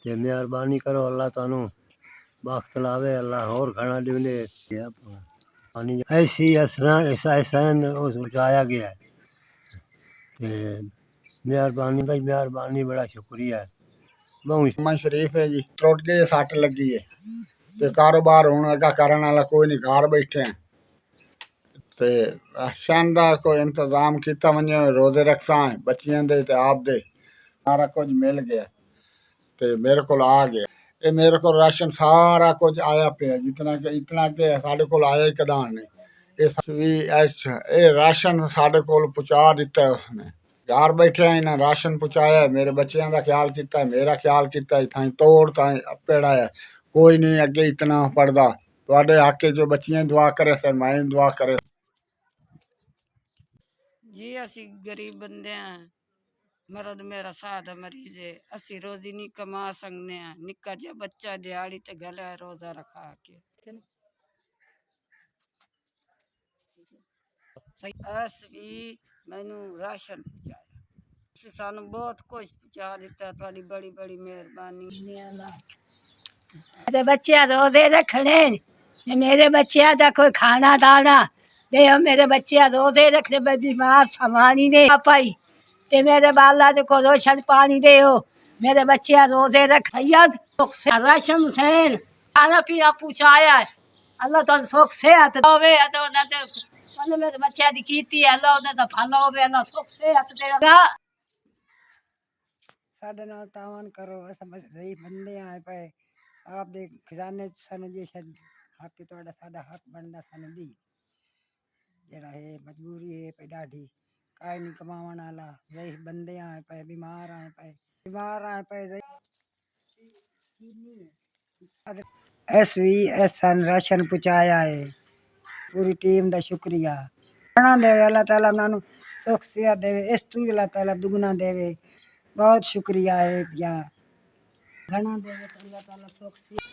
ते मेहरबानी करो अल्लाह तानू बख्त लावे अल्लाह होर खाना दिवले पानी ऐसी ऐसा एहसान पहुँचाया गया है ते मेहरबानी भाई मेहरबानी बड़ा शुक्रिया है। मोहम्मद शरीफ है जी टुट गई सट लगी है ते कारोबार हुण अगा करन वाला कोई नहीं घर बैठे हैं ते राशन दा कोई इंतजाम किया वने रोजे रखसा बच्चियां दे ते आप दे सारा कुछ मिल गया ते मेरे को आ गया ये मेरे को राशन सारा कुछ आया पे इतना के साढ़े को आया ही कदान नहीं ये राशन साढ़े को पहुँचा दिता है उसने घर बैठे इन्हें राशन पहुँचाया मेरे बच्चों का ख्याल किया मेरा ख्याल किया थाई तोड़ थाई पेड़ा है कोई नहीं अगे इतना पढ़दा तुहाडे हक जो बच्चियां दुआ करे सर मैं दुआ करे जी असी गरीब बंदे हैं मरद मेरा सादा मरीज है असी रोजी नहीं कमा सकने हैं निक्का जिहा बच्चा दिहाड़ी ते गला रोजा रखा के अस भी मैनू राशन पहुँचाया सानू बहुत कुछ पहुँचा दिता थोड़ी बड़ी बड़ी मेहरबानी मेरे बच्चे रोजे रखने मेरे बच्चे का कोई खाना दाना दे मेरे बच्चे रोजे रखने में बीमार संभाली ने पाई ते मेरे बाला को रोशन पानी दे मेरे बच्चे रोजे रख राशन से खाना पीना पूछाया अल्लाह तो सुख सेहत होवे तो मेरे बच्चे की कीती अल्लाह तो फल होवे अल्लाह सुख सेहत देगा साडे नाल तावन करो अस सही बंदे आए पे आप दे खजाने सन जे हक तोड़ा साडा हक बनदा सन दी जेड़ा है मजबूरी है पे डाढ़ी काई नहीं कमावन वाला सही बंदे आए पे बीमार आए पे एसवीएसन राशन पहुँचाया है पूरी टीम का शुक्रिया दे अल्लाह ताला नानू सुख सेहत देवे इस तू अल्लाह ताला दुगना देवे बहुत शुक्रिया है या घना देवे अल्लाह ताला सुख